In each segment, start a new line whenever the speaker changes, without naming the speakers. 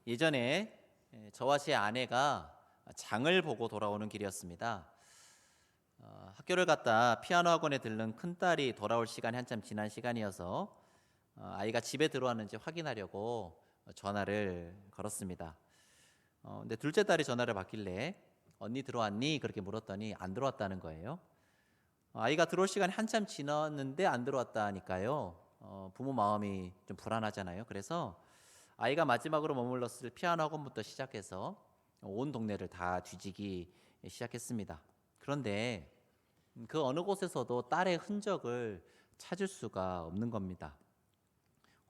예전에 저와 제 아내가 장을 보고 돌아오는 길이었습니다. 학교를 갔다 피아노 학원에 들른 큰딸이 돌아올 시간이 한참 지난 시간이어서 아이가 집에 들어왔는지 확인하려고 전화를 걸었습니다. 근데 둘째 딸이 전화를 받길래 언니 들어왔니? 그렇게 물었더니 안 들어왔다는 거예요. 아이가 들어올 시간이 한참 지났는데 안 들어왔다니까요. 부모 마음이 좀 불안하잖아요. 그래서 아이가 마지막으로 머물렀을 피아노 학원부터 시작해서 온 동네를 다 뒤지기 시작했습니다. 그런데 그 어느 곳에서도 딸의 흔적을 찾을 수가 없는 겁니다.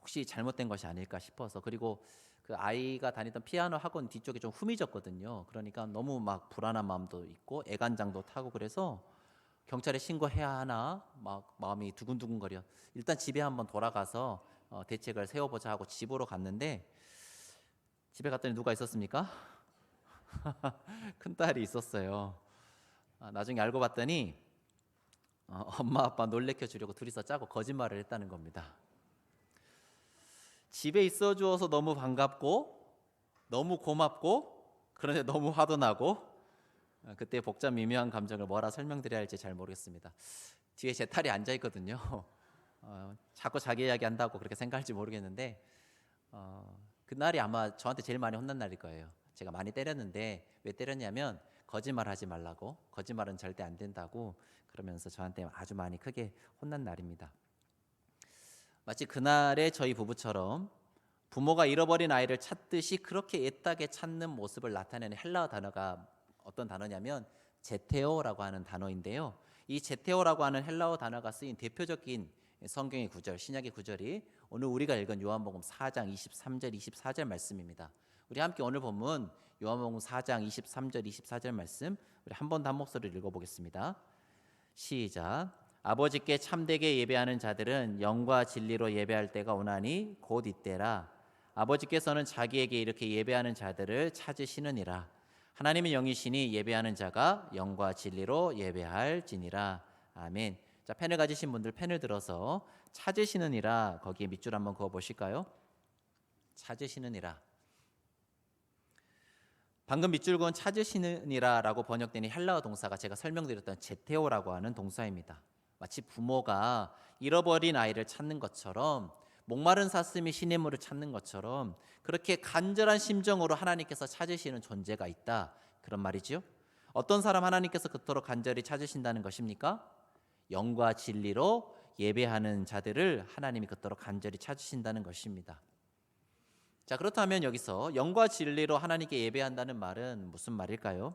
혹시 잘못된 것이 아닐까 싶어서. 그리고 그 아이가 다니던 피아노 학원 뒤쪽이 좀 후미졌거든요. 그러니까 너무 막 불안한 마음도 있고 애간장도 타고, 그래서 경찰에 신고해야 하나 막 마음이 두근두근거려. 일단 집에 한번 돌아가서 대책을 세워보자 하고 집으로 갔는데, 집에 갔더니 누가 있었습니까? 큰딸이 있었어요. 나중에 알고 봤더니 엄마 아빠 놀래켜 주려고 둘이서 짜고 거짓말을 했다는 겁니다. 집에 있어 주어서 너무 반갑고 너무 고맙고, 그런데 너무 화도 나고, 그때 복잡 미묘한 감정을 뭐라 설명드려야 할지 잘 모르겠습니다. 뒤에 제 딸이 앉아 있거든요. 자꾸 자기 이야기 한다고 그렇게 생각할지 모르겠는데, 그날이 아마 저한테 제일 많이 혼난 날일 거예요. 제가 많이 때렸는데 왜 때렸냐면 거짓말하지 말라고, 거짓말은 절대 안 된다고 그러면서 저한테 아주 많이 크게 혼난 날입니다. 마치 그날의 저희 부부처럼 부모가 잃어버린 아이를 찾듯이 그렇게 애타게 찾는 모습을 나타내는 헬라어 단어가 어떤 단어냐면 제테오라고 하는 단어인데요. 이 제테오라고 하는 헬라어 단어가 쓰인 대표적인 성경의 구절, 신약의 구절이 오늘 우리가 읽은 요한복음 4장 23절 24절 말씀입니다. 우리 함께 오늘 본문 요한복음 4장 23절 24절 말씀 우리 한 번 더 한 목소리를 읽어보겠습니다. 시작. 아버지께 참되게 예배하는 자들은 영과 진리로 예배할 때가 오나니 곧 이때라. 아버지께서는 자기에게 이렇게 예배하는 자들을 찾으시느니라. 하나님은 영이시니 예배하는 자가 영과 진리로 예배할지니라. 아멘. 자, 펜을 가지신 분들 펜을 들어서 찾으시느니라 거기에 밑줄 한번 그어 보실까요? 찾으시느니라. 방금 밑줄 그은 찾으시느니라라고 번역된 이 헬라어 동사가 제가 설명드렸던 제테오라고 하는 동사입니다. 마치 부모가 잃어버린 아이를 찾는 것처럼, 목마른 사슴이 시냇물을 찾는 것처럼 그렇게 간절한 심정으로 하나님께서 찾으시는 존재가 있다, 그런 말이지요. 어떤 사람 하나님께서 그토록 간절히 찾으신다는 것입니까? 영과 진리로 예배하는 자들을 하나님이 그토록 간절히 찾으신다는 것입니다. 자, 그렇다면 여기서 영과 진리로 하나님께 예배한다는 말은 무슨 말일까요?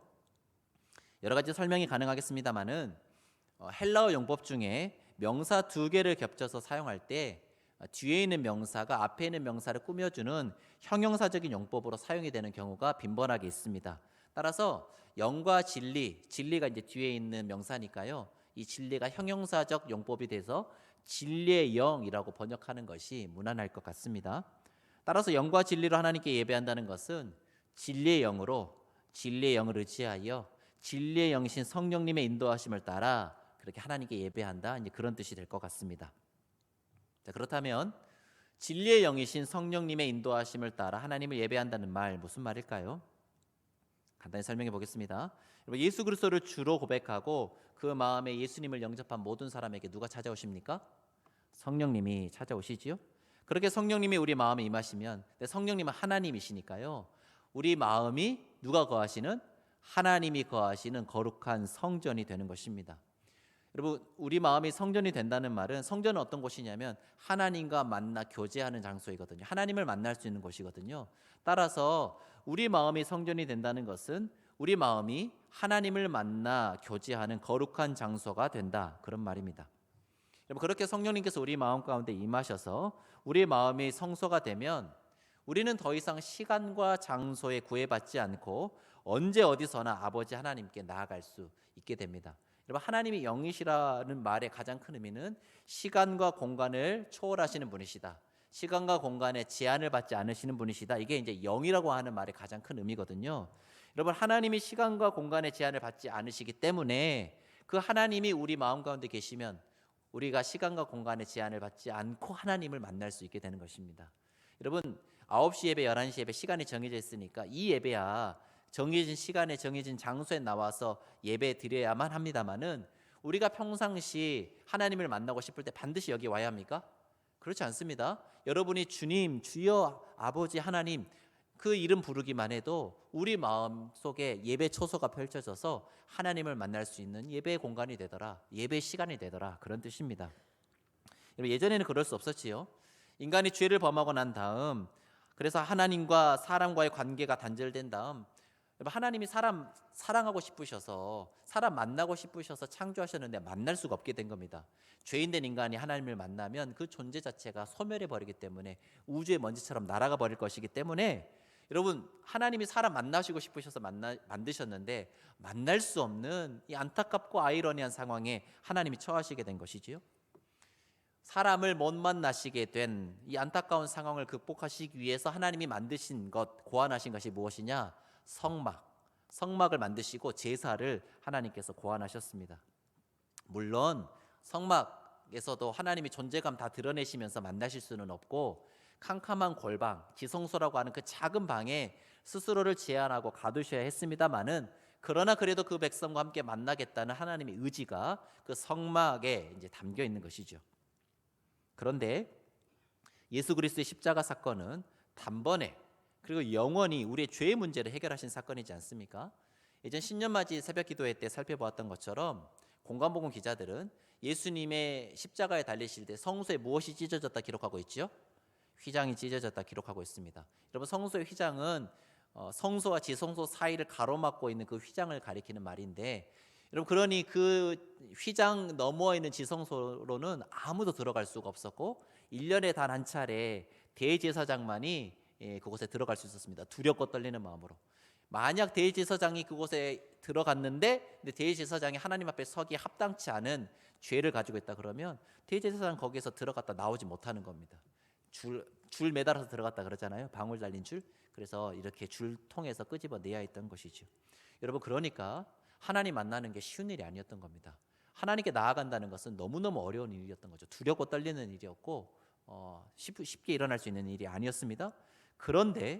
여러 가지 설명이 가능하겠습니다만은 헬라어 용법 중에 명사 두 개를 겹쳐서 사용할 때 뒤에 있는 명사가 앞에 있는 명사를 꾸며주는 형용사적인 용법으로 사용이 되는 경우가 빈번하게 있습니다. 따라서 영과 진리, 진리가 이제 뒤에 있는 명사니까요. 이 진리가 형용사적 용법이 돼서 진리의 영이라고 번역하는 것이 무난할 것 같습니다. 따라서 영과 진리로 하나님께 예배한다는 것은 진리의 영으로, 진리의 영을 의지하여 진리의 영이신 성령님의 인도하심을 따라 그렇게 하나님께 예배한다, 이제 그런 뜻이 될 것 같습니다. 자, 그렇다면 진리의 영이신 성령님의 인도하심을 따라 하나님을 예배한다는 말, 무슨 말일까요? 간단히 설명해 보겠습니다. 여러분, 예수 그리스도를 주로 고백하고 그 마음에 예수님을 영접한 모든 사람에게 누가 찾아오십니까? 성령님이 찾아오시지요. 그렇게 성령님이 우리 마음에 임하시면, 성령님은 하나님이시니까요, 우리 마음이 누가 거하시는? 하나님이 거하시는 거룩한 성전이 되는 것입니다. 여러분, 우리 마음이 성전이 된다는 말은, 성전은 어떤 곳이냐면 하나님과 만나 교제하는 장소이거든요. 하나님을 만날 수 있는 곳이거든요. 따라서 우리 마음이 성전이 된다는 것은 우리 마음이 하나님을 만나 교제하는 거룩한 장소가 된다, 그런 말입니다. 여러분, 그렇게 성령님께서 우리 마음 가운데 임하셔서 우리 마음이 성소가 되면 우리는 더 이상 시간과 장소에 구애받지 않고 언제 어디서나 아버지 하나님께 나아갈 수 있게 됩니다. 여러분, 하나님이 영이시라는 말의 가장 큰 의미는 시간과 공간을 초월하시는 분이시다, 시간과 공간에 제한을 받지 않으시는 분이시다, 이게 이제 영이라고 하는 말의 가장 큰 의미거든요. 여러분, 하나님이 시간과 공간에 제한을 받지 않으시기 때문에 그 하나님이 우리 마음 가운데 계시면 우리가 시간과 공간의 제한을 받지 않고 하나님을 만날 수 있게 되는 것입니다. 여러분, 9시 예배, 11시 예배 시간이 정해져 있으니까 이 예배야 정해진 시간에 정해진 장소에 나와서 예배 드려야만 합니다마는 우리가 평상시 하나님을 만나고 싶을 때 반드시 여기 와야 합니까? 그렇지 않습니다. 여러분이 주님, 주여, 아버지 하나님 그 이름 부르기만 해도 우리 마음속에 예배 초소가 펼쳐져서 하나님을 만날 수 있는 예배의 공간이 되더라, 예배 시간이 되더라, 그런 뜻입니다. 예전에는 그럴 수 없었지요. 인간이 죄를 범하고 난 다음, 그래서 하나님과 사람과의 관계가 단절된 다음 하나님이 사람 사랑하고 싶으셔서, 사람 만나고 싶으셔서 창조하셨는데 만날 수가 없게 된 겁니다. 죄인된 인간이 하나님을 만나면 그 존재 자체가 소멸해 버리기 때문에 우주의 먼지처럼 날아가 버릴 것이기 때문에 여러분, 하나님이 사람 만나시고 싶으셔서 만드셨는데 만날 수 없는 이 안타깝고 아이러니한 상황에 하나님이 처하시게 된 것이지요. 사람을 못 만나시게 된 이 안타까운 상황을 극복하시기 위해서 하나님이 만드신 것, 고안하신 것이 무엇이냐? 성막을 만드시고 제사를 하나님께서 고안하셨습니다. 물론 성막에서도 하나님이 존재감 다 드러내시면서 만나실 수는 없고, 캄캄한 골방, 지성소라고 하는 그 작은 방에 스스로를 제한하고 가두셔야 했습니다마는, 그러나 그래도 그 백성과 함께 만나겠다는 하나님의 의지가 그 성막에 이제 담겨 있는 것이죠. 그런데 예수 그리스도의 십자가 사건은 단번에 그리고 영원히 우리의 죄의 문제를 해결하신 사건이지 않습니까? 예전 신년맞이 새벽 기도회 때 살펴보았던 것처럼 공관복음 기자들은 예수님의 십자가에 달리실 때 성소에 무엇이 찢어졌다 기록하고 있죠? 휘장이 찢어졌다 기록하고 있습니다. 여러분, 성소의 휘장은 성소와 지성소 사이를 가로막고 있는 그 휘장을 가리키는 말인데, 여러분, 그러니 그 휘장 너머에 있는 지성소로는 아무도 들어갈 수가 없었고 1년에 단 한 차례 대제사장만이 그곳에 들어갈 수 있었습니다. 두렵고 떨리는 마음으로. 만약 대제사장이 그곳에 들어갔는데 근데 대제사장이 하나님 앞에 서기에 합당치 않은 죄를 가지고 있다 그러면 대제사장 거기에서 들어갔다 나오지 못하는 겁니다. 줄 매달아서 들어갔다 그러잖아요. 방울 달린 줄. 그래서 이렇게 줄 통해서 끄집어내야 했던 것이죠. 여러분, 그러니까 하나님 만나는 게 쉬운 일이 아니었던 겁니다. 하나님께 나아간다는 것은 너무너무 어려운 일이었던 거죠. 두렵고 떨리는 일이었고 쉽게 일어날 수 있는 일이 아니었습니다. 그런데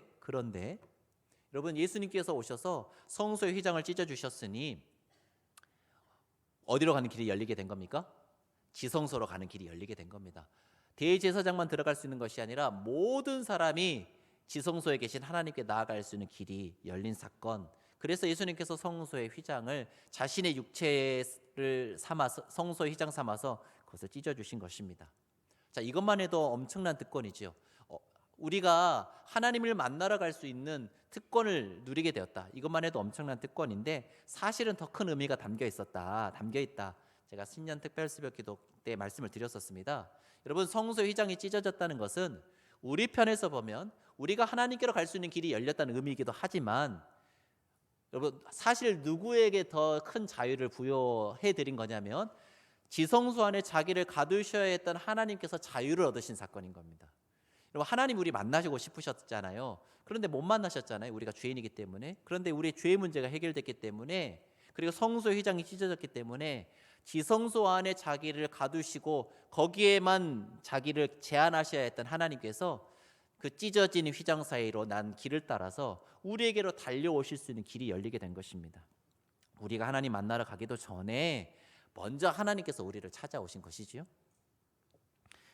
여러분, 예수님께서 오셔서 성소의 휘장을 찢어주셨으니 어디로 가는 길이 열리게 된 겁니까? 지성소로 가는 길이 열리게 된 겁니다. 대제사장만 들어갈 수 있는 것이 아니라 모든 사람이 지성소에 계신 하나님께 나아갈 수 있는 길이 열린 사건. 그래서 예수님께서 성소의 휘장을 자신의 육체를 삼아서, 성소의 휘장 삼아서 그것을 찢어주신 것입니다. 자, 이것만 해도 엄청난 특권이지요. 우리가 하나님을 만나러 갈 수 있는 특권을 누리게 되었다. 이것만 해도 엄청난 특권인데 사실은 더 큰 의미가 담겨 있다. 제가 신년 특별 새벽 기도 때 말씀을 드렸었습니다. 여러분, 성소의 휘장이 찢어졌다는 것은 우리 편에서 보면 우리가 하나님께로 갈 수 있는 길이 열렸다는 의미이기도 하지만, 여러분, 사실 누구에게 더 큰 자유를 부여해 드린 거냐면 지성소 안에 자기를 가두셔야 했던 하나님께서 자유를 얻으신 사건인 겁니다. 여러분, 하나님 우리 만나시고 싶으셨잖아요. 그런데 못 만나셨잖아요. 우리가 죄인이기 때문에. 그런데 우리의 죄의 문제가 해결됐기 때문에, 그리고 성소의 휘장이 찢어졌기 때문에 지성소 안에 자기를 가두시고 거기에만 자기를 제한하셔야 했던 하나님께서 그 찢어진 휘장 사이로 난 길을 따라서 우리에게로 달려오실 수 있는 길이 열리게 된 것입니다. 우리가 하나님 만나러 가기도 전에 먼저 하나님께서 우리를 찾아오신 것이지요.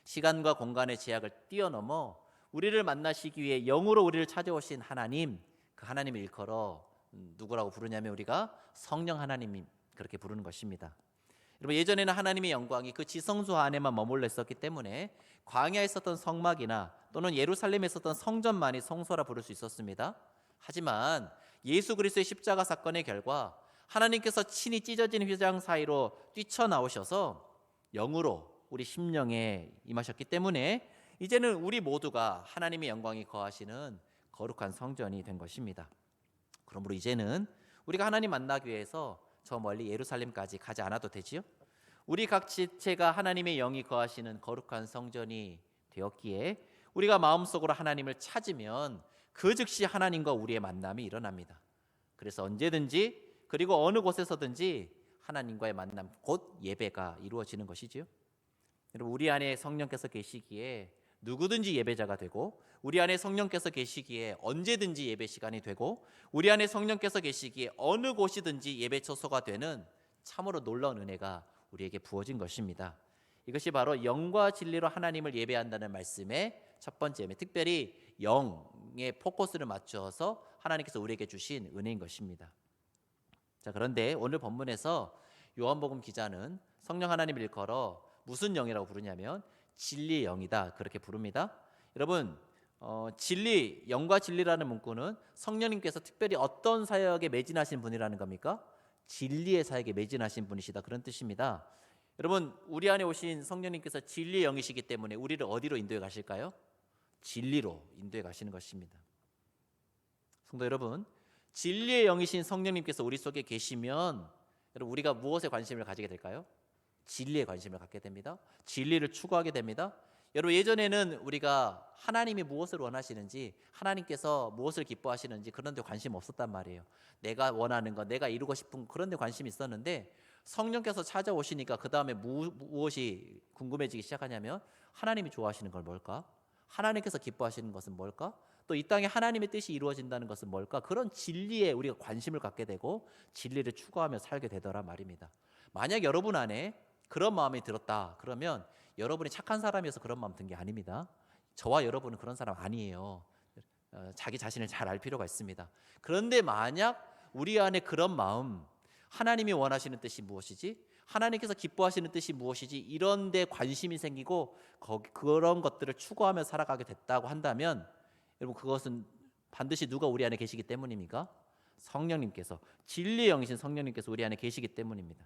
시간과 공간의 제약을 뛰어넘어 우리를 만나시기 위해 영으로 우리를 찾아오신 하나님, 그 하나님을 일컬어 누구라고 부르냐면 우리가 성령 하나님, 그렇게 부르는 것입니다. 여러분, 예전에는 하나님의 영광이 그 지성소 안에만 머물러 있었기 때문에 광야에 있었던 성막이나 또는 예루살렘에 있었던 성전만이 성소라 부를 수 있었습니다. 하지만 예수 그리스도의 십자가 사건의 결과 하나님께서 친히 찢어진 휘장 사이로 뛰쳐나오셔서 영으로 우리 심령에 임하셨기 때문에 이제는 우리 모두가 하나님의 영광이 거하시는 거룩한 성전이 된 것입니다. 그러므로 이제는 우리가 하나님 만나기 위해서 저 멀리 예루살렘까지 가지 않아도 되지요. 우리 각 지체가 하나님의 영이 거하시는 거룩한 성전이 되었기에 우리가 마음속으로 하나님을 찾으면 그 즉시 하나님과 우리의 만남이 일어납니다. 그래서 언제든지 그리고 어느 곳에서든지 하나님과의 만남, 곧 예배가 이루어지는 것이지요. 여러분, 우리 안에 성령께서 계시기에 누구든지 예배자가 되고, 우리 안에 성령께서 계시기에 언제든지 예배 시간이 되고, 우리 안에 성령께서 계시기에 어느 곳이든지 예배 처소가 되는 참으로 놀라운 은혜가 우리에게 부어진 것입니다. 이것이 바로 영과 진리로 하나님을 예배한다는 말씀의 첫 번째, 특별히 영의 포커스를 맞춰서 하나님께서 우리에게 주신 은혜인 것입니다. 자, 그런데 오늘 본문에서 요한복음 기자는 성령 하나님을 일컬어 무슨 영이라고 부르냐면 진리의 영이다, 그렇게 부릅니다. 여러분, 진리, 영과 진리라는 문구는 성령님께서 특별히 어떤 사역에 매진하신 분이라는 겁니까? 진리의 사역에 매진하신 분이시다, 그런 뜻입니다. 여러분, 우리 안에 오신 성령님께서 진리의 영이시기 때문에 우리를 어디로 인도해 가실까요? 진리로 인도해 가시는 것입니다. 성도 여러분, 진리의 영이신 성령님께서 우리 속에 계시면 여러분, 우리가 무엇에 관심을 가지게 될까요? 진리에 관심을 갖게 됩니다. 진리를 추구하게 됩니다. 여러분, 예전에는 우리가 하나님이 무엇을 원하시는지, 하나님께서 무엇을 기뻐하시는지 그런 데 관심 없었단 말이에요. 내가 원하는 것, 내가 이루고 싶은 그런 데 관심이 있었는데, 성령께서 찾아오시니까 그 다음에 무엇이 궁금해지기 시작하냐면, 하나님이 좋아하시는 건 뭘까? 하나님께서 기뻐하시는 것은 뭘까? 또 이 땅에 하나님의 뜻이 이루어진다는 것은 뭘까? 그런 진리에 우리가 관심을 갖게 되고 진리를 추구하며 살게 되더라 말입니다. 만약 여러분 안에 그런 마음이 들었다 그러면 여러분이 착한 사람이어서 그런 마음 든 게 아닙니다. 저와 여러분은 그런 사람 아니에요. 자기 자신을 잘 알 필요가 있습니다. 그런데 만약 우리 안에 그런 마음, 하나님이 원하시는 뜻이 무엇이지? 하나님께서 기뻐하시는 뜻이 무엇이지? 이런 데 관심이 생기고 그런 것들을 추구하며 살아가게 됐다고 한다면, 여러분, 그것은 반드시 누가 우리 안에 계시기 때문입니까? 성령님께서, 진리의 영이신 성령님께서 우리 안에 계시기 때문입니다.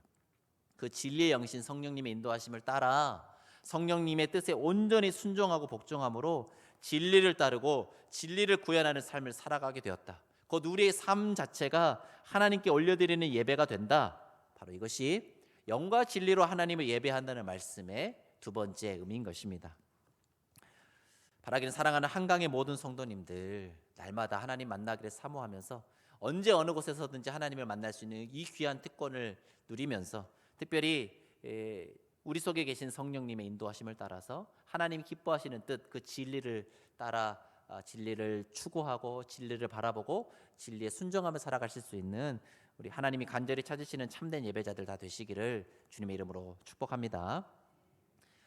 그 진리의 영이신 성령님의 인도하심을 따라 성령님의 뜻에 온전히 순종하고 복종함으로 진리를 따르고 진리를 구현하는 삶을 살아가게 되었다. 곧 우리의 삶 자체가 하나님께 올려드리는 예배가 된다. 바로 이것이 영과 진리로 하나님을 예배한다는 말씀의 두 번째 의미인 것입니다. 바라기를 사랑하는 한강의 모든 성도님들, 날마다 하나님 만나기를 사모하면서 언제 어느 곳에서든지 하나님을 만날 수 있는 이 귀한 특권을 누리면서, 특별히 우리 속에 계신 성령님의 인도하심을 따라서 하나님이 기뻐하시는 뜻, 그 진리를 따라 진리를 추구하고 진리를 바라보고 진리에 순종하며 살아가실 수 있는 우리 하나님이 간절히 찾으시는 참된 예배자들 다 되시기를 주님의 이름으로 축복합니다.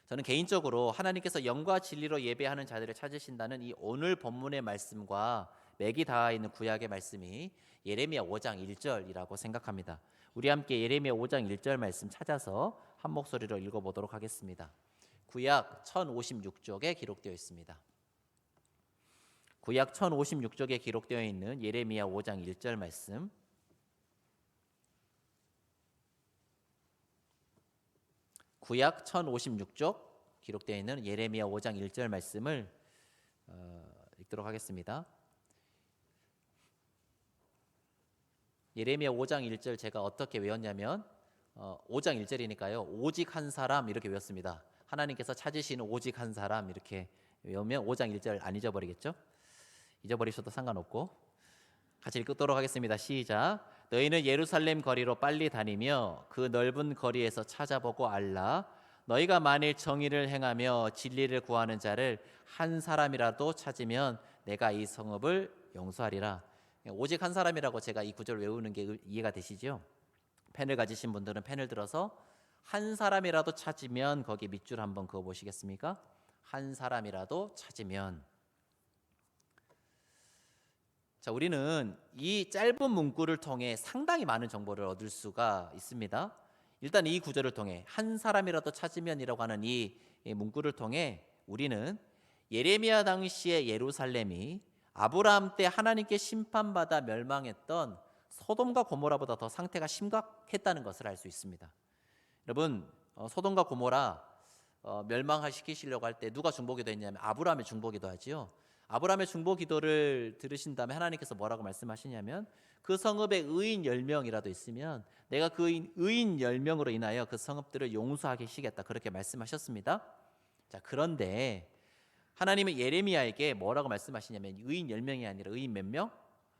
저는 개인적으로 하나님께서 영과 진리로 예배하는 자들을 찾으신다는 이 오늘 본문의 말씀과 맥이 닿아 있는 구약의 말씀이 예레미야 5장 1절이라고 생각합니다. 우리 함께 예레미야 5장 1절 말씀 찾아서 한 목소리로 읽어보도록 하겠습니다. 구약 1056쪽에 기록되어 있습니다. 구약 1056쪽에 기록되어 있는 예레미야 5장 1절 말씀, 구약 1056쪽 기록되어 있는 예레미야 5장 1절 말씀을 읽도록 하겠습니다. 예레미야 5장 1절 제가 어떻게 외웠냐면 5장 1절이니까요. 오직 한 사람 이렇게 외웠습니다. 하나님께서 찾으시는 오직 한 사람 이렇게 외우면 5장 1절 안 잊어버리겠죠? 잊어버리셔도 상관없고 같이 읽도록 하겠습니다. 시작. 너희는 예루살렘 거리로 빨리 다니며 그 넓은 거리에서 찾아보고 알라. 너희가 만일 정의를 행하며 진리를 구하는 자를 한 사람이라도 찾으면 내가 이 성읍을 용서하리라. 오직 한 사람이라고 제가 이 구절 외우는 게 이해가 되시죠? 펜을 가지신 분들은 펜을 들어서 한 사람이라도 찾으면 거기 밑줄 한번 그어 보시겠습니까? 한 사람이라도 찾으면. 자, 우리는 이 짧은 문구를 통해 상당히 많은 정보를 얻을 수가 있습니다. 일단 이 구절을 통해 한 사람이라도 찾으면이라고 하는 이 문구를 통해 우리는 예레미야 당시의 예루살렘이 아브라함 때 하나님께 심판받아 멸망했던 소돔과 고모라보다 더 상태가 심각했다는 것을 알 수 있습니다. 여러분, 소돔과 고모라 멸망시키시려고 할 때 누가 중보기도 했냐면 아브라함의 중보기도 하지요. 아브라함의 중보 기도를 들으신 다음에 하나님께서 뭐라고 말씀하시냐면 그 성읍에 의인 10명이라도 있으면 내가 그 의인 10명으로 인하여 그 성읍들을 용서하게 하시겠다, 그렇게 말씀하셨습니다. 자, 그런데 하나님은 예레미야에게 뭐라고 말씀하시냐면 의인 10명이 아니라 의인 몇 명?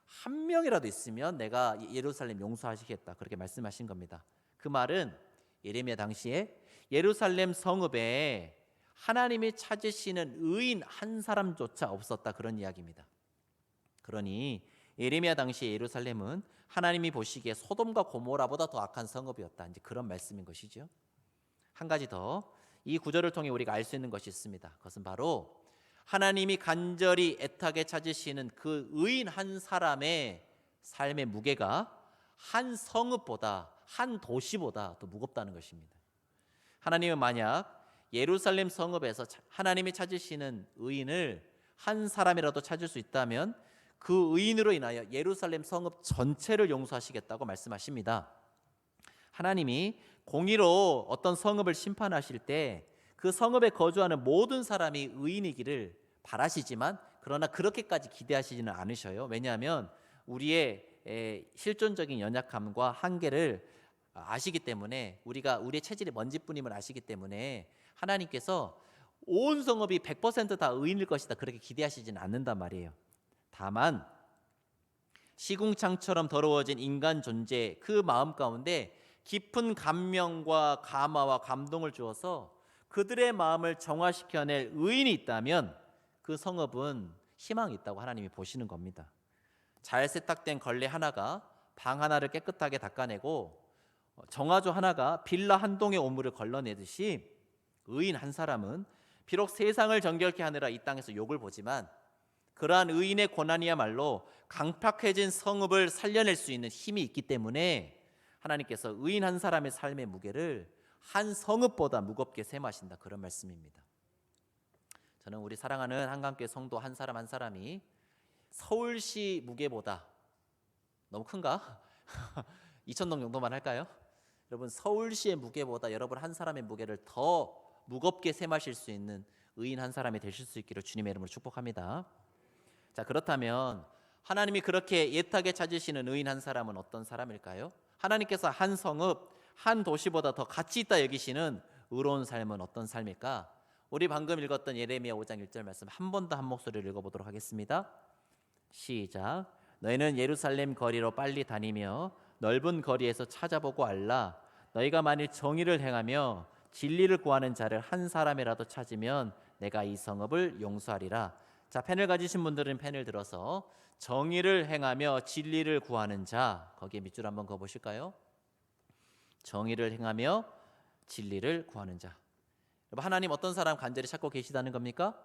한 명이라도 있으면 내가 예루살렘 용서하시겠다, 그렇게 말씀하신 겁니다. 그 말은 예레미야 당시에 예루살렘 성읍에 하나님이 찾으시는 의인 한 사람조차 없었다, 그런 이야기입니다. 그러니 예레미야 당시 예루살렘은 하나님이 보시기에 소돔과 고모라보다 더 악한 성읍이었다, 이제 그런 말씀인 것이죠. 한 가지 더 이 구절을 통해 우리가 알 수 있는 것이 있습니다. 그것은 바로 하나님이 간절히 애타게 찾으시는 그 의인 한 사람의 삶의 무게가 한 성읍보다, 한 도시보다 더 무겁다는 것입니다. 하나님은 만약 예루살렘 성읍에서 하나님이 찾으시는 의인을 한 사람이라도 찾을 수 있다면 그 의인으로 인하여 예루살렘 성읍 전체를 용서하시겠다고 말씀하십니다. 하나님이 공의로 어떤 성읍을 심판하실 때 그 성읍에 거주하는 모든 사람이 의인이기를 바라시지만, 그러나 그렇게까지 기대하시지는 않으셔요. 왜냐하면 우리의 실존적인 연약함과 한계를 아시기 때문에, 우리의 체질이 먼지뿐임을 아시기 때문에 하나님께서 온 성읍이 100%다 의인일 것이다, 그렇게 기대하시지는 않는단 말이에요. 다만 시궁창처럼 더러워진 인간 존재, 그 마음 가운데 깊은 감명과 감화와 감동을 주어서 그들의 마음을 정화시켜낼 의인이 있다면 그 성읍은 희망이 있다고 하나님이 보시는 겁니다. 잘 세탁된 걸레 하나가 방 하나를 깨끗하게 닦아내고 정화조 하나가 빌라 한 동의 오물을 걸러내듯이 의인 한 사람은 비록 세상을 정결케 하느라 이 땅에서 욕을 보지만 그러한 의인의 고난이야말로 강팍해진 성읍을 살려낼 수 있는 힘이 있기 때문에 하나님께서 의인 한 사람의 삶의 무게를 한 성읍보다 무겁게 셈하신다, 그런 말씀입니다. 저는 우리 사랑하는 한강교회 성도 한 사람 한 사람이 서울시 무게보다, 너무 큰가? 2,000동 정도만 할까요? 여러분, 서울시의 무게보다 여러분 한 사람의 무게를 더 무겁게 셈하실 수 있는 의인 한 사람이 되실 수 있기를 주님의 이름으로 축복합니다. 자, 그렇다면 하나님이 그렇게 애타게 찾으시는 의인 한 사람은 어떤 사람일까요? 하나님께서 한 성읍, 한 도시보다 더 가치 있다 여기시는 의로운 삶은 어떤 삶일까? 우리 방금 읽었던 예레미야 5장 1절 말씀 한 번 더 한 목소리를 읽어보도록 하겠습니다. 시작. 너희는 예루살렘 거리로 빨리 다니며 넓은 거리에서 찾아보고 알라. 너희가 만일 정의를 행하며 진리를 구하는 자를 한 사람이라도 찾으면 내가 이 성읍을 용서하리라. 자, 펜을 가지신 분들은 펜을 들어서 정의를 행하며 진리를 구하는 자, 거기에 밑줄 한번 그어보실까요? 정의를 행하며 진리를 구하는 자. 여러분, 하나님 어떤 사람 간절히 찾고 계시다는 겁니까?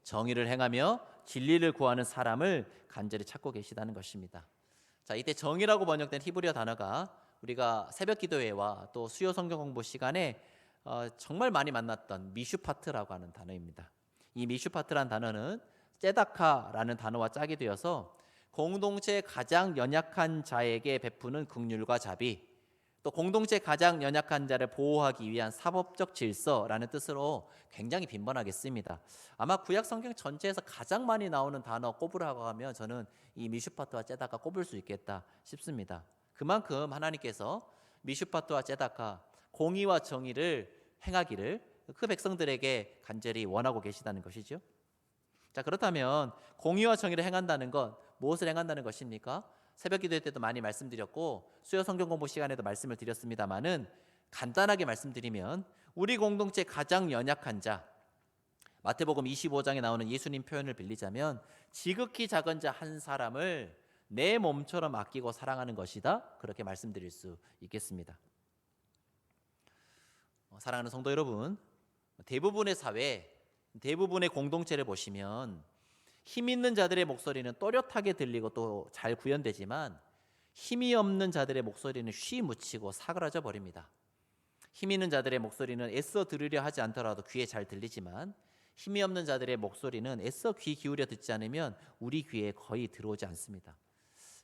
정의를 행하며 진리를 구하는 사람을 간절히 찾고 계시다는 것입니다. 자, 이때 정의라고 번역된 히브리어 단어가 우리가 새벽 기도회와 또 수요 성경 공부 시간에 정말 많이 만났던 미슈파트라고 하는 단어입니다. 이 미슈파트라는 단어는 ጼ다카라는 단어와 짝이 되어서 공동체의 가장 연약한 자에게 베푸는 긍휼과 자비, 또 공동체 가장 연약한 자를 보호하기 위한 사법적 질서라는 뜻으로 굉장히 빈번하게 씁니다. 아마 구약 성경 전체에서 가장 많이 나오는 단어 꼽으라고 하면 저는 이 미슈파트와 ጼ다카 꼽을 수 있겠다 싶습니다. 그만큼 하나님께서 미슈파트와 ጼ다카, 공의와 정의를 행하기를 그 백성들에게 간절히 원하고 계시다는 것이죠. 자, 그렇다면 공의와 정의를 행한다는 것, 무엇을 행한다는 것입니까? 새벽 기도회 때도 많이 말씀드렸고 수요 성경 공부 시간에도 말씀을 드렸습니다마는, 간단하게 말씀드리면 우리 공동체 가장 연약한 자, 마태복음 25장에 나오는 예수님 표현을 빌리자면 지극히 작은 자 한 사람을 내 몸처럼 아끼고 사랑하는 것이다, 그렇게 말씀드릴 수 있겠습니다. 사랑하는 성도 여러분, 대부분의 사회, 대부분의 공동체를 보시면 힘 있는 자들의 목소리는 또렷하게 들리고 또 잘 구현되지만 힘이 없는 자들의 목소리는 쉬 묻히고 사그라져 버립니다. 힘 있는 자들의 목소리는 애써 들으려 하지 않더라도 귀에 잘 들리지만 힘이 없는 자들의 목소리는 애써 귀 기울여 듣지 않으면 우리 귀에 거의 들어오지 않습니다.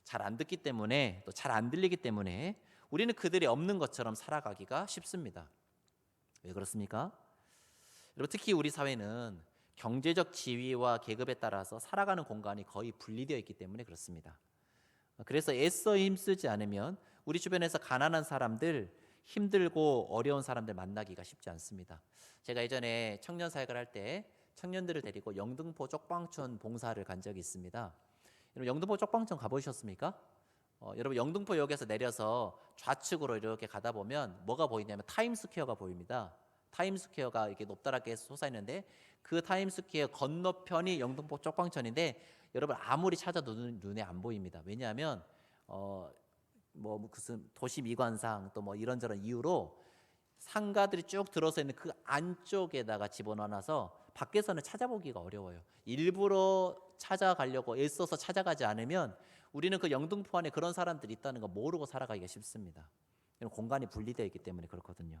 잘 안 듣기 때문에, 또 잘 안 들리기 때문에 우리는 그들이 없는 것처럼 살아가기가 쉽습니다. 왜 그렇습니까? 여러분, 특히 우리 사회는 경제적 지위와 계급에 따라서 살아가는 공간이 거의 분리되어 있기 때문에 그렇습니다. 그래서 애써 힘쓰지 않으면 우리 주변에서 가난한 사람들, 힘들고 어려운 사람들 만나기가 쉽지 않습니다. 제가 예전에 청년 사역을 할 때 청년들을 데리고 영등포 쪽방촌 봉사를 간 적이 있습니다. 여러분, 영등포 쪽방촌 가보셨습니까? 여러분, 영등포역에서 내려서 좌측으로 이렇게 가다 보면 뭐가 보이냐면 타임스퀘어가 보입니다. 타임스퀘어가 이렇게 높다랗게 솟아있는데 그 타임스퀘어 건너편이 영등포 쪽광천인데 여러분 아무리 찾아도 눈에 안 보입니다. 왜냐하면 뭐 무슨 도시 미관상 또 뭐 이런저런 이유로 상가들이 쭉 들어서 있는 그 안쪽에다가 집어넣어놔서 밖에서는 찾아보기가 어려워요. 일부러 찾아가려고 애써서 찾아가지 않으면 우리는 그 영등포 안에 그런 사람들이 있다는 거 모르고 살아가기가 쉽습니다. 공간이 분리되어 있기 때문에 그렇거든요.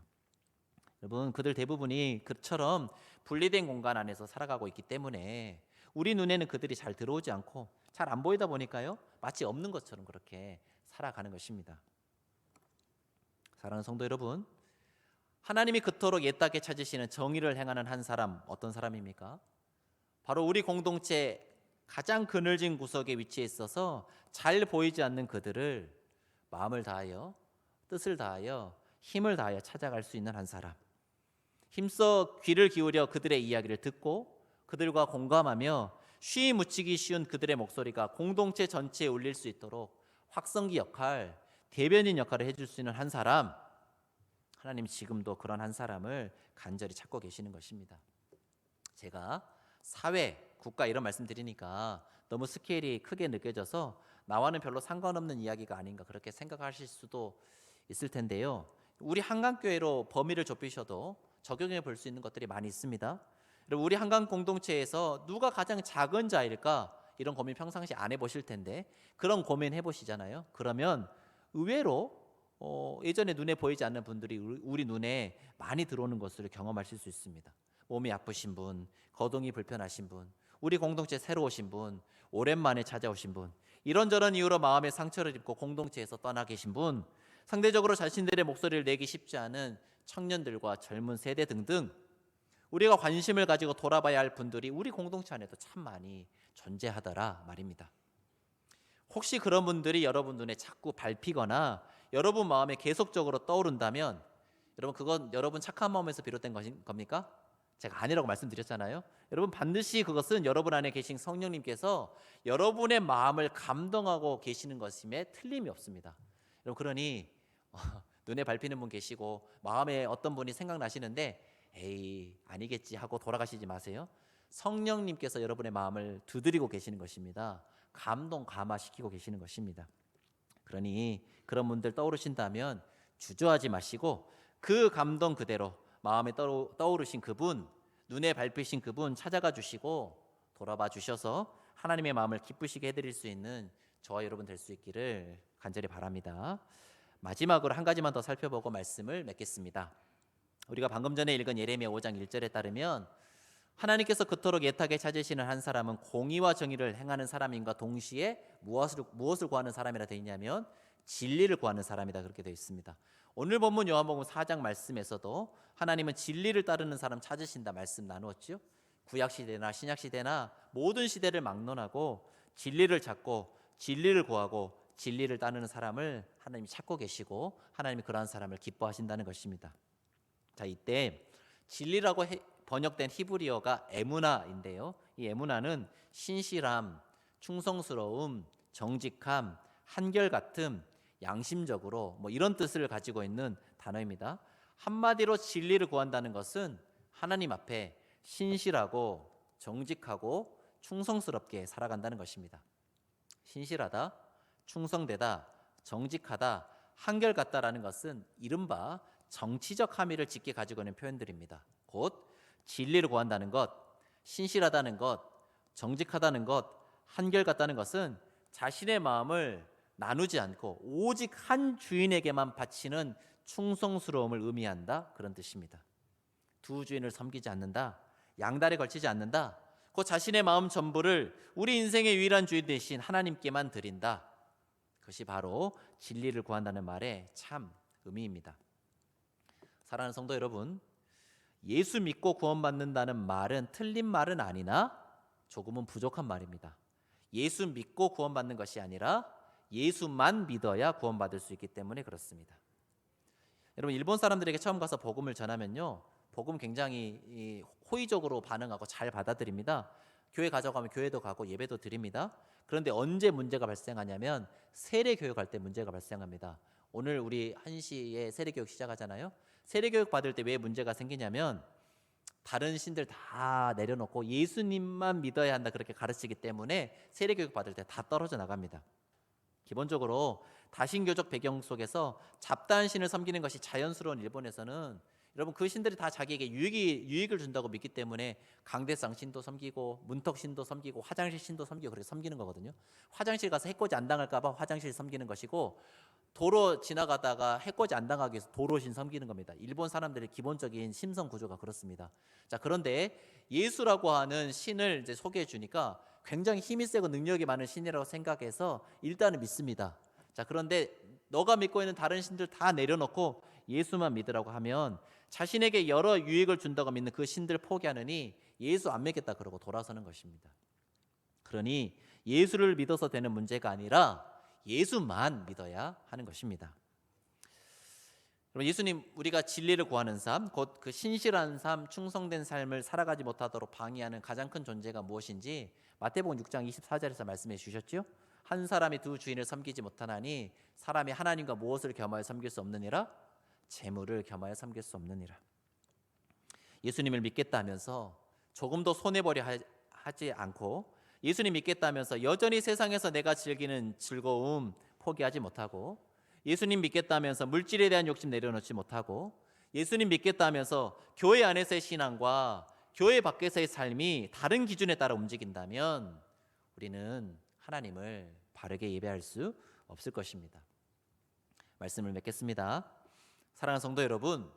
여러분 그들 대부분이 그처럼 분리된 공간 안에서 살아가고 있기 때문에 우리 눈에는 그들이 잘 들어오지 않고 잘 안 보이다 보니까요 마치 없는 것처럼 그렇게 살아가는 것입니다. 사랑하는 성도 여러분, 하나님이 그토록 애타게 찾으시는 정의를 행하는 한 사람 어떤 사람입니까? 바로 우리 공동체 가장 그늘진 구석에 위치해 있어서 잘 보이지 않는 그들을 마음을 다하여 뜻을 다하여 힘을 다하여 찾아갈 수 있는 한 사람, 힘써 귀를 기울여 그들의 이야기를 듣고 그들과 공감하며 쉬이 묻히기 쉬운 그들의 목소리가 공동체 전체에 울릴 수 있도록 확성기 역할, 대변인 역할을 해줄 수 있는 한 사람, 하나님 지금도 그런 한 사람을 간절히 찾고 계시는 것입니다. 제가 사회, 국가 이런 말씀 드리니까 너무 스케일이 크게 느껴져서 나와는 별로 상관없는 이야기가 아닌가 그렇게 생각하실 수도 있을 텐데요. 우리 한강교회로 범위를 좁히셔도 적용해 볼 수 있는 것들이 많이 있습니다. 우리 한강 공동체에서 누가 가장 작은 자일까? 이런 고민 평상시 안 해보실 텐데 그런 고민 해보시잖아요. 그러면 의외로 예전에 눈에 보이지 않는 분들이 우리 눈에 많이 들어오는 것을 경험하실 수 있습니다. 몸이 아프신 분, 거동이 불편하신 분, 우리 공동체 새로 오신 분, 오랜만에 찾아오신 분, 이런저런 이유로 마음의 상처를 입고 공동체에서 떠나 계신 분, 상대적으로 자신들의 목소리를 내기 쉽지 않은 청년들과 젊은 세대 등등 우리가 관심을 가지고 돌아봐야 할 분들이 우리 공동체 안에도 참 많이 존재하더라 말입니다. 혹시 그런 분들이 여러분 눈에 자꾸 밟히거나 여러분 마음에 계속적으로 떠오른다면 여러분 그건 여러분 착한 마음에서 비롯된 겁니까? 제가 아니라고 말씀드렸잖아요. 여러분 반드시 그것은 여러분 안에 계신 성령님께서 여러분의 마음을 감동하고 계시는 것임에 틀림이 없습니다. 여러분 그러니 눈에 밟히는 분 계시고 마음에 어떤 분이 생각나시는데 에이 아니겠지 하고 돌아가시지 마세요. 성령님께서 여러분의 마음을 두드리고 계시는 것입니다. 감동 감화시키고 계시는 것입니다. 그러니 그런 분들 떠오르신다면 주저하지 마시고 그 감동 그대로 마음에 떠오르신 그분, 눈에 밟히신 그분 찾아가 주시고 돌아봐 주셔서 하나님의 마음을 기쁘시게 해드릴 수 있는 저와 여러분 될 수 있기를 간절히 바랍니다. 마지막으로 한 가지만 더 살펴보고 말씀을 맺겠습니다. 우리가 방금 전에 읽은 예레미야 5장 1절에 따르면 하나님께서 그토록 애타게 찾으시는 한 사람은 공의와 정의를 행하는 사람인가 동시에 무엇을 구하는 사람이라 되어 있냐면 진리를 구하는 사람이다 그렇게 되어 있습니다. 오늘 본문 요한복음 4장 말씀에서도 하나님은 진리를 따르는 사람 찾으신다 말씀 나누었죠. 구약시대나 신약시대나 모든 시대를 막론하고 진리를 찾고 진리를 구하고 진리를 따르는 사람을 하나님이 찾고 계시고 하나님이 그러한 사람을 기뻐하신다는 것입니다. 자, 이때 진리라고 번역된 히브리어가 에무나인데요. 이 에무나는 신실함, 충성스러움, 정직함, 한결같음, 양심적으로 뭐 이런 뜻을 가지고 있는 단어입니다. 한마디로 진리를 구한다는 것은 하나님 앞에 신실하고 정직하고 충성스럽게 살아간다는 것입니다. 신실하다, 충성되다, 정직하다, 한결같다라는 것은 이른바 정치적 함의를 짙게 가지고 있는 표현들입니다. 곧 진리를 구한다는 것, 신실하다는 것, 정직하다는 것, 한결같다는 것은 자신의 마음을 나누지 않고 오직 한 주인에게만 바치는 충성스러움을 의미한다 그런 뜻입니다. 두 주인을 섬기지 않는다, 양다리에 걸치지 않는다, 그 자신의 마음 전부를 우리 인생의 유일한 주인 대신 하나님께만 드린다. 그것이 바로 진리를 구한다는 말의 참 의미입니다. 사랑하는 성도 여러분, 예수 믿고 구원받는다는 말은 틀린 말은 아니나 조금은 부족한 말입니다. 예수 믿고 구원받는 것이 아니라 예수만 믿어야 구원받을 수 있기 때문에 그렇습니다. 여러분 일본 사람들에게 처음 가서 복음을 전하면요, 복음 굉장히 호의적으로 반응하고 잘 받아들입니다. 교회 가져가면 교회도 가고 예배도 드립니다. 그런데 언제 문제가 발생하냐면 세례교육 할 때 문제가 발생합니다. 오늘 우리 1시에 세례교육 시작하잖아요. 세례교육 받을 때 왜 문제가 생기냐면 다른 신들 다 내려놓고 예수님만 믿어야 한다 그렇게 가르치기 때문에 세례교육 받을 때 다 떨어져 나갑니다. 기본적으로 다신교적 배경 속에서 잡다한 신을 섬기는 것이 자연스러운 일본에서는 여러분 그 신들이 다 자기에게 유익을 준다고 믿기 때문에 강대상 신도 섬기고 문턱 신도 섬기고 화장실 신도 섬기고 그렇게 섬기는 거거든요. 화장실 가서 해코지 안 당할까 봐 화장실 섬기는 것이고 도로 지나가다가 해코지 안 당하기 위해서 도로신 섬기는 겁니다. 일본 사람들의 기본적인 심성 구조가 그렇습니다. 자, 그런데 예수라고 하는 신을 이제 소개해 주니까 굉장히 힘이 세고 능력이 많은 신이라고 생각해서 일단은 믿습니다. 자, 그런데 너가 믿고 있는 다른 신들 다 내려놓고 예수만 믿으라고 하면 자신에게 여러 유익을 준다고 믿는 그 신들 포기하느니 예수 안 믿겠다 그러고 돌아서는 것입니다. 그러니 예수를 믿어서 되는 문제가 아니라 예수만 믿어야 하는 것입니다. 그럼 예수님 우리가 진리를 구하는 삶, 곧 그 신실한 삶, 충성된 삶을 살아가지 못하도록 방해하는 가장 큰 존재가 무엇인지 마태복음 6장 24절에서 말씀해 주셨죠. 한 사람이 두 주인을 섬기지 못하나니 사람이 하나님과 무엇을 겸하여 섬길 수 없느니라? 재물을 겸하여 섬길 수 없느니라. 예수님을 믿겠다 하면서 조금도 손해버려 하지 않고 예수님 믿겠다 하면서 여전히 세상에서 내가 즐기는 즐거움 포기하지 못하고 예수님 믿겠다 하면서 물질에 대한 욕심 내려놓지 못하고 예수님 믿겠다 하면서 교회 안에서의 신앙과 교회 밖에서의 삶이 다른 기준에 따라 움직인다면 우리는 하나님을 바르게 예배할 수 없을 것입니다. 말씀을 맺겠습니다. 사랑하는 성도 여러분,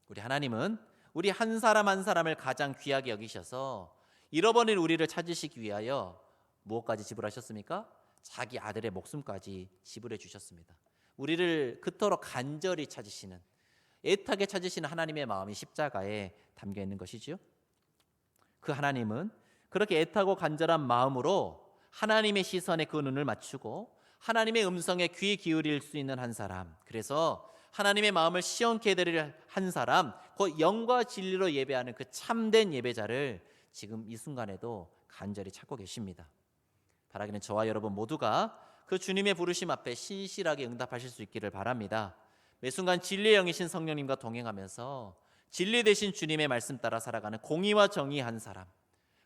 우리 하나님은 우리 한 사람 한 사람을 가장 귀하게 여기셔서 잃어버린 우리를 찾으시기 위하여 무엇까지 지불하셨습니까? 자기 아들의 목숨까지 지불해 주셨습니다. 우리를 그토록 간절히 찾으시는, 애타게 찾으시는 하나님의 마음이 십자가에 담겨 있는 것이지요. 그 하나님은 그렇게 애타고 간절한 마음으로 하나님의 시선에 그 눈을 맞추고 하나님의 음성에 귀 기울일 수 있는 한 사람, 그래서 하나님의 마음을 시원케 해드릴 한 사람, 그 영과 진리로 예배하는 그 참된 예배자를 지금 이 순간에도 간절히 찾고 계십니다. 바라기는 저와 여러분 모두가 그 주님의 부르심 앞에 신실하게 응답하실 수 있기를 바랍니다. 매 순간 진리의 영이신 성령님과 동행하면서 진리 되신 주님의 말씀 따라 살아가는 공의와 정의한 사람,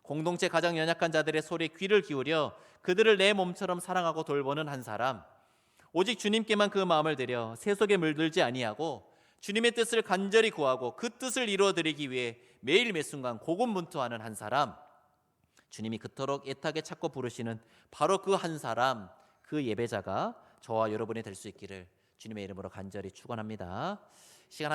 공동체 가장 연약한 자들의 소리에 귀를 기울여 그들을 내 몸처럼 사랑하고 돌보는 한 사람, 오직 주님께만 그 마음을 들여 세속에 물들지 아니하고 주님의 뜻을 간절히 구하고 그 뜻을 이루어드리기 위해 매일 매 순간 고군분투하는 한 사람, 주님이 그토록 애타게 찾고 부르시는 바로 그 한 사람, 그 예배자가 저와 여러분이 될 수 있기를 주님의 이름으로 간절히 축원합니다. 시간